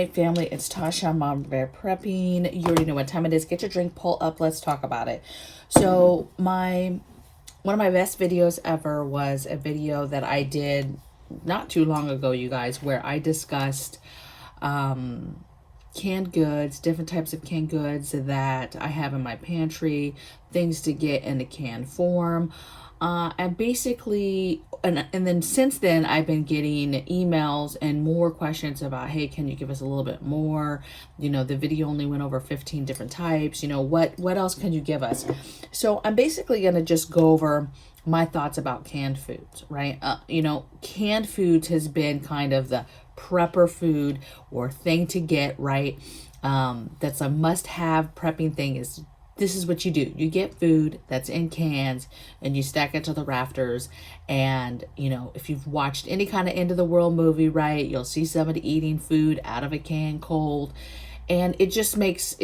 right, family, it's Tasha, Mama Bear Prepping. You already know what time it is. Get your drink, pull up, let's talk about it. So one of my best videos ever was a video that I did not too long ago, you guys, where I discussed canned goods, different types of canned goods that I have in my pantry, things to get in a canned form. And basically, and then since then, I've been getting emails and more questions about, hey, can you give us a little bit more? You know, the video only went over 15 different types. You know, what else can you give us? So I'm basically going to just go over my thoughts about canned foods, right? You know, canned foods has been kind of the prepper food or thing to get, right? That's a must-have prepping thing. Is this is what you do. You get food that's in cans and you stack it to the rafters. And, you know, if you've watched any kind of end of the world movie, right, you'll see somebody eating food out of a can cold. And it's just because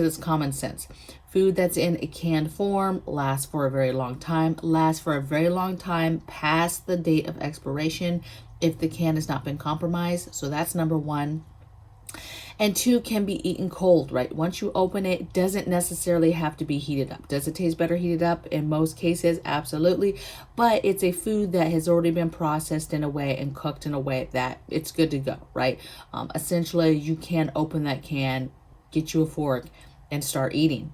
it's common sense. Food that's in a canned form lasts for a very long time, past the date of expiration if the can has not been compromised. So that's number one. And two, can be eaten cold, right? Once you open it, doesn't necessarily have to be heated up. Does it taste better heated up? In most cases, absolutely. But it's a food that has already been processed in a way and cooked in a way that it's good to go, right? Essentially, you can open that can, get you a fork, and start eating.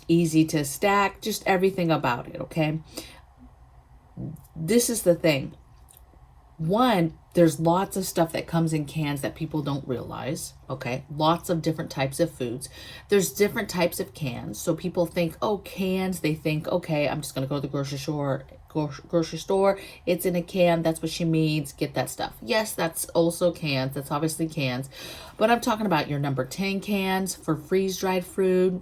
Easy to stack, just everything about it, okay? This is the thing. One, there's lots of stuff that comes in cans that people don't realize, okay? Lots of different types of foods. There's different types of cans. So people think, oh, cans, they think, okay, I'm just going to go to the grocery store. It's in a can. That's what she means. Get that stuff. Yes, that's also cans. That's obviously cans. But I'm talking about your number 10 cans for freeze-dried food.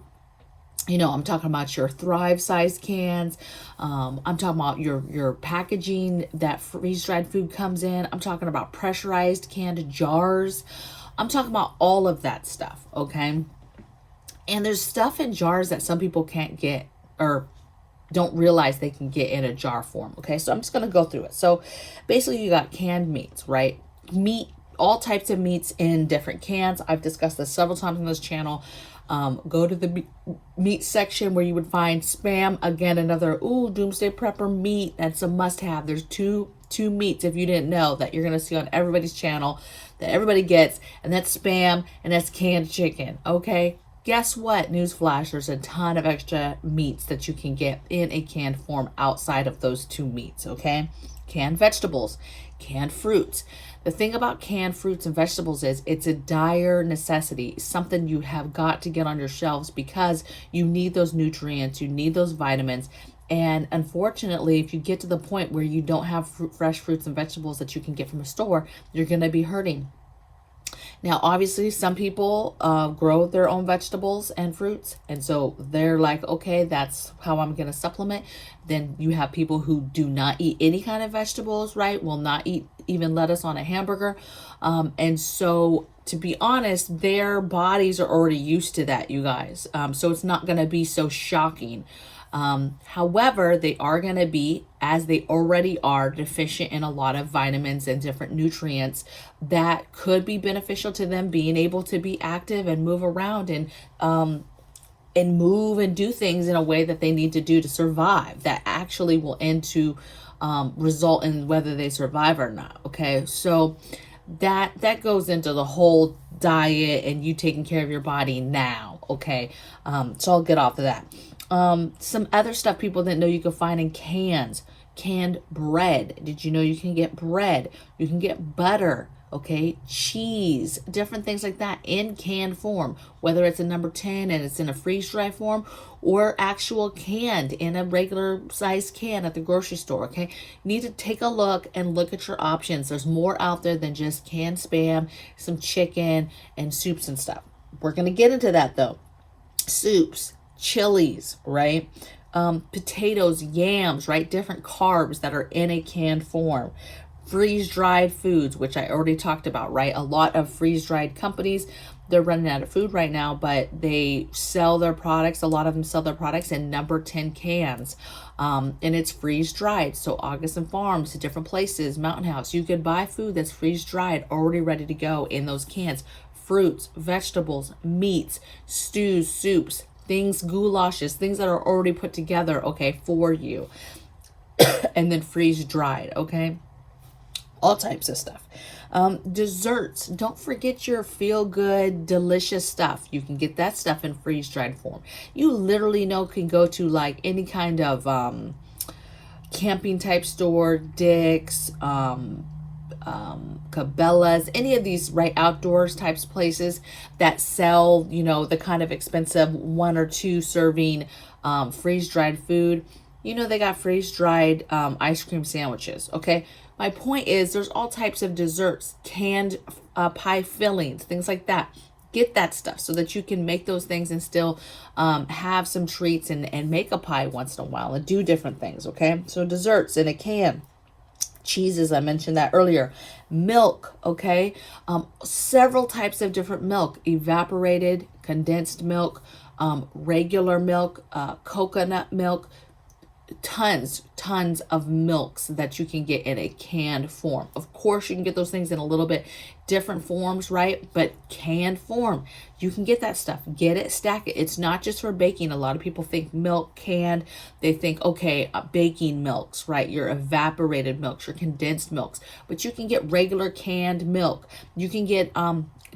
You know, I'm talking about your Thrive size cans. I'm talking about your packaging that freeze-dried food comes in. I'm talking about pressurized canned jars. I'm talking about all of that stuff, okay? And there's stuff in jars that some people can't get or don't realize they can get in a jar form, okay? So I'm just going to go through it. So basically you got canned meats, right? Meat, all types of meats in different cans. I've discussed this several times on this channel. Go to the meat section where you would find Spam. Again, another doomsday prepper meat. That's a must-have. There's two meats, if you didn't know, that you're going to see on everybody's channel that everybody gets, and that's Spam and that's canned chicken, okay? Guess what? Newsflash, there's a ton of extra meats that you can get in a canned form outside of those two meats, okay? Canned vegetables, canned fruits. The thing about canned fruits and vegetables is it's a dire necessity, something you have got to get on your shelves because you need those nutrients, you need those vitamins. And unfortunately, if you get to the point where you don't have fresh fruits and vegetables that you can get from a store, you're going to be hurting. Now, obviously, some people grow their own vegetables and fruits. And so they're like, okay, that's how I'm going to supplement. Then you have people who do not eat any kind of vegetables, right? Will not eat even lettuce on a hamburger. And so to be honest, their bodies are already used to that, you guys. So it's not going to be so shocking. However, they are going to be, as they already are, deficient in a lot of vitamins and different nutrients that could be beneficial to them being able to be active and move around and move and do things in a way that they need to do to survive, that actually will end to result in whether they survive or not. Okay, so that goes into the whole diet and you taking care of your body now. Okay, so I'll get off of that. Some other stuff people didn't know you could find in cans. Canned bread. Did you know you can get bread? You can get butter, okay? Cheese, different things like that in canned form, whether it's a number 10 and it's in a freeze-dried form or actual canned in a regular size can at the grocery store, okay? You need to take a look and look at your options. There's more out there than just canned Spam, some chicken, and soups and stuff. We're going to get into that though. Soups, chilies, right? Potatoes, yams, right? Different carbs that are in a canned form. Freeze-dried foods, which I already talked about, right? A lot of freeze-dried companies they're running out of food right now, but they sell their products. A lot of them sell their products in number 10 cans. And it's freeze dried. So August and Farms, different places, Mountain House, you could buy food that's freeze dried, already ready to go in those cans. Fruits, vegetables, meats, stews, soups, things, goulashes, things that are already put together, okay, for you. And then freeze dried, okay? All types of stuff. Desserts. Don't forget your feel good, delicious stuff. You can get that stuff in freeze dried form. You literally can go to like any kind of camping type store, Dick's, Cabela's, any of these outdoors types places that sell, the kind of expensive 1 or 2 serving freeze dried food. They got freeze dried ice cream sandwiches. Okay. My point is there's all types of desserts, canned pie fillings, things like that. Get that stuff so that you can make those things and still have some treats and make a pie once in a while and do different things. Okay. So desserts in a can. Cheeses, I mentioned that earlier. Milk, okay? Several types of different milk. Evaporated, condensed milk, regular milk, coconut milk. Tons of milks that you can get in a canned form. Of course, you can get those things in a little bit different forms, right? But canned form, you can get that stuff. Get it, stack it. It's not just for baking. A lot of people think milk canned. They think, okay, baking milks, right? Your evaporated milks, your condensed milks. But you can get regular canned milk. You can get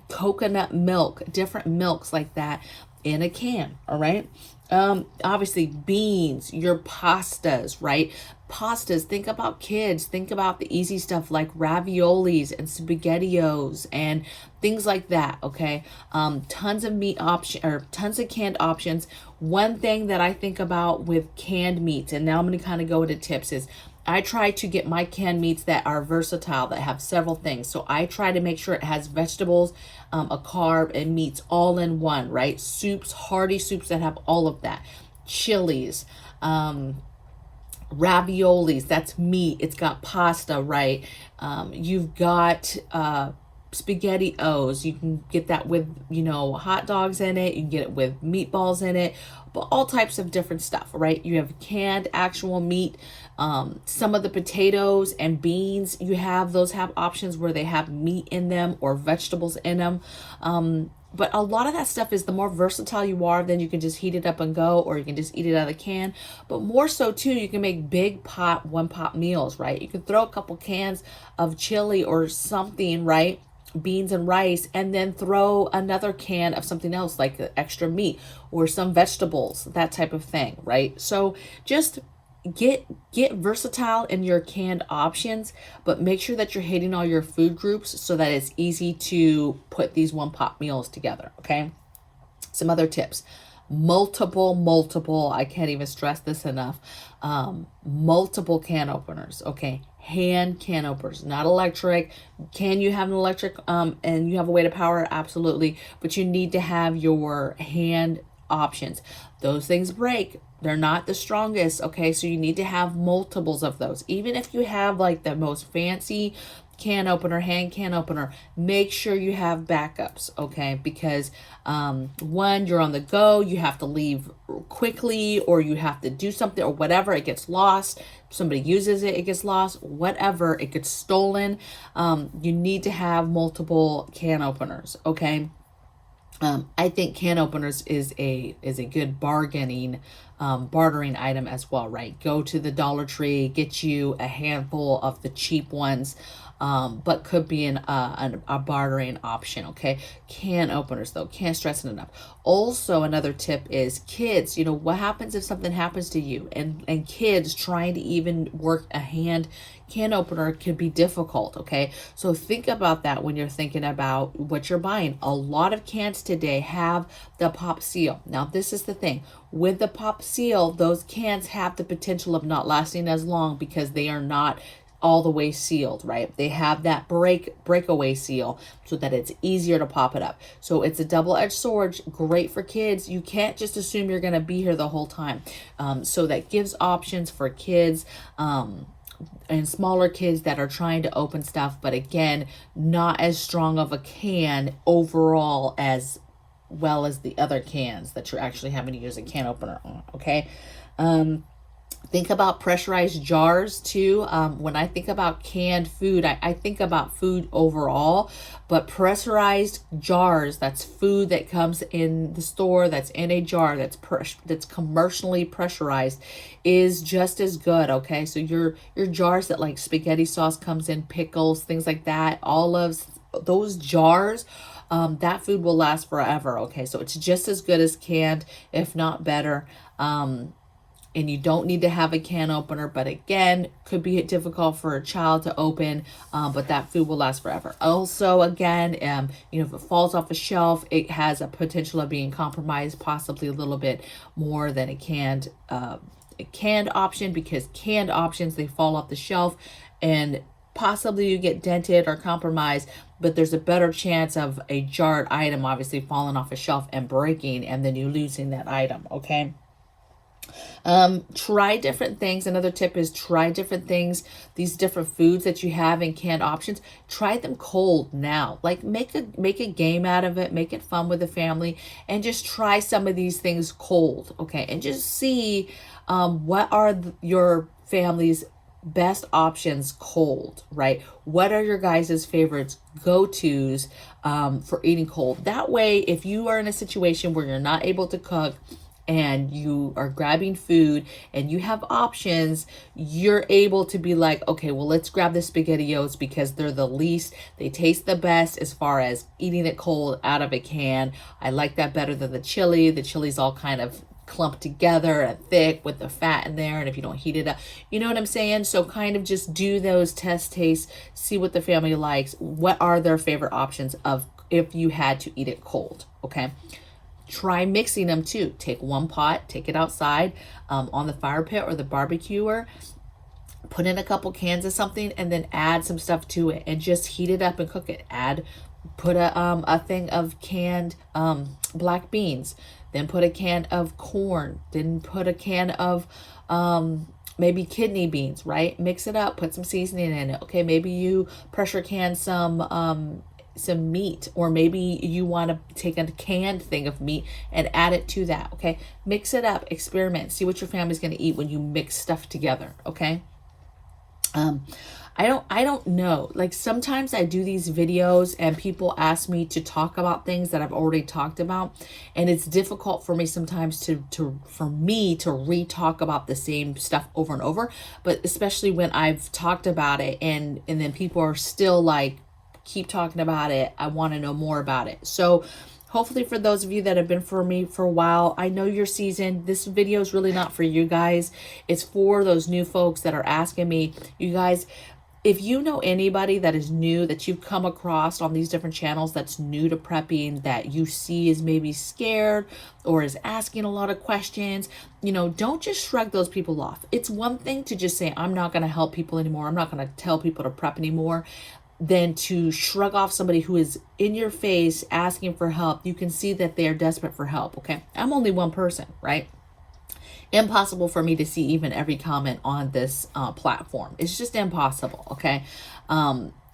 coconut milk, different milks like that in a can, all right? Obviously beans, your pastas, right? Pastas, think about kids, think about the easy stuff like raviolis and spaghettios and things like that. Okay. Tons of meat option or tons of canned options. One thing that I think about with canned meats, and now I'm going to kind of go into tips, is I try to get my canned meats that are versatile, that have several things. So I try to make sure it has vegetables, a carb, and meats all in one, right? Soups, hearty soups that have all of that. Chilies, raviolis, that's meat. It's got pasta, right? You've got SpaghettiOs. You can get that with, hot dogs in it. You can get it with meatballs in it, but all types of different stuff, right? You have canned actual meat. Some of the potatoes and beans those have options where they have meat in them or vegetables in them. But a lot of that stuff is, the more versatile you are, then you can just heat it up and go, or you can just eat it out of the can. But more so too, you can make big one pot meals, right? You can throw a couple cans of chili or something, right? Beans and rice, and then throw another can of something else like extra meat or some vegetables, that type of thing, right? So just get versatile in your canned options, but make sure that you're hitting all your food groups so that it's easy to put these one pot meals together. Okay. Some other tips: multiple, I can't even stress this enough, multiple can openers. Okay. Hand can openers, not electric. Can you have an electric and you have a way to power it? Absolutely. But you need to have your hand options. Those things break. They're not the strongest. Okay. So you need to have multiples of those. Even if you have like the most fancy can opener, hand can opener, make sure you have backups. Okay. Because one, you're on the go, you have to leave quickly, or you have to do something or whatever, it gets lost. Somebody uses it, it gets lost, whatever, it gets stolen. You need to have multiple can openers. Okay. I think can openers is a good bartering item as well, right? Go to the Dollar Tree, get you a handful of the cheap ones, but could be a bartering option. Okay. Can openers though, can't stress it enough. Also, another tip is kids. What happens if something happens to you, and kids trying to even work a hand can opener could be difficult. Okay. So think about that when you're thinking about what you're buying. A lot of cans today have the pop seal. Now, this is the thing with the pop seal, those cans have the potential of not lasting as long because they are not all the way sealed, right? They have that breakaway seal so that it's easier to pop it up. So it's a double-edged sword, great for kids. You can't just assume you're going to be here the whole time. So that gives options for kids. and smaller kids that are trying to open stuff, but again, not as strong of a can overall as well as the other cans that you're actually having to use a can opener on, okay? Think about pressurized jars too. When I think about canned food, I think about food overall, but pressurized jars, that's food that comes in the store, that's in a jar, that's commercially pressurized, is just as good, okay? So your jars that like spaghetti sauce comes in, pickles, things like that, olives, those jars, that food will last forever, okay? So it's just as good as canned, if not better. And you don't need to have a can opener, but again, could be difficult for a child to open, but that food will last forever. Also, again, you know, if it falls off a shelf, it has a potential of being compromised, possibly a little bit more than a canned option, because canned options, they fall off the shelf and possibly you get dented or compromised, but there's a better chance of a jarred item obviously falling off a shelf and breaking and then you losing that item, okay? Try different things. Another tip is try different things. These different foods that you have in canned options, try them cold now. Like make a game out of it, make it fun with the family, and just try some of these things cold, okay? And just see what are your family's best options cold, right? What are your guys' favorites, go-tos for eating cold? That way, if you are in a situation where you're not able to cook, and you are grabbing food and you have options, you're able to be like, okay, well, let's grab the SpaghettiOs because they're the least, they taste the best as far as eating it cold out of a can. I like that better than the chili. The chili's all kind of clumped together and thick with the fat in there, and if you don't heat it up, you know what I'm saying? So kind of just do those test tastes, see what the family likes, what are their favorite options of if you had to eat it cold, okay? Try mixing them too. Take one pot, take it outside on the fire pit or the barbecuer, put in a couple cans of something, and then add some stuff to it and just heat it up and cook it. Put a thing of canned black beans, then put a can of corn, then put a can of maybe kidney beans, right? Mix it up, put some seasoning in it. Okay, maybe you pressure can some meat, or maybe you want to take a canned thing of meat and add it to that, okay? Mix it up, experiment, see what your family's going to eat when you mix stuff together, okay? I don't know, like sometimes I do these videos and people ask me to talk about things that I've already talked about, and it's difficult for me sometimes for me to re-talk about the same stuff over and over, but especially when I've talked about it and then people are still like, keep talking about it, I want to know more about it. So hopefully for those of you that have been for me for a while, I know you're seasoned. This video is really not for you guys. It's for those new folks that are asking me. You guys, if you know anybody that is new, that you've come across on these different channels that's new to prepping, that you see is maybe scared or is asking a lot of questions, you know, don't just shrug those people off. It's one thing to just say, I'm not going to help people anymore, I'm not going to tell people to prep anymore, than to shrug off somebody who is in your face asking for help. You can see that they are desperate for help, okay? I'm only one person, right? Impossible for me to see even every comment on this platform. It's just impossible, okay?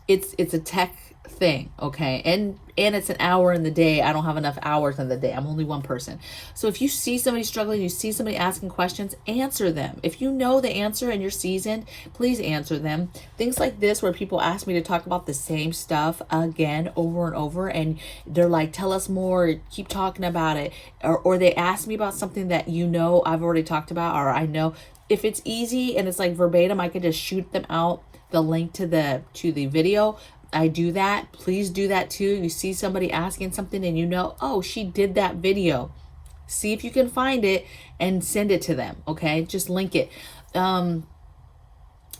It's a tech thing, okay? And it's an hour in the day. I don't have enough hours in the day. I'm only one person. So if you see somebody struggling, you see somebody asking questions, answer them. If you know the answer and you're seasoned, please answer them. Things like this where people ask me to talk about the same stuff again over and over, and they're like, tell us more, keep talking about it, or they ask me about something that you know I've already talked about, or I know. If it's easy and it's like verbatim, I can just shoot them out the link to the video. I do that. Please do that too. You see somebody asking something and you know, oh, she did that video. See if you can find it and send it to them, okay? Just link it.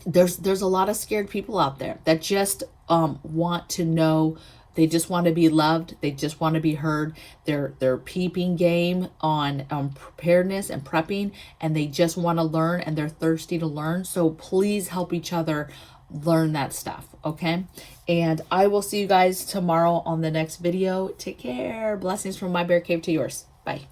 There's a lot of scared people out there that just want to know. They just want to be loved. They just want to be heard. They're peeping game on preparedness and prepping, and they just want to learn, and they're thirsty to learn. So please help each other learn that stuff, okay? And I will see you guys tomorrow on the next video. Take care. Blessings from my bear cave to yours. Bye.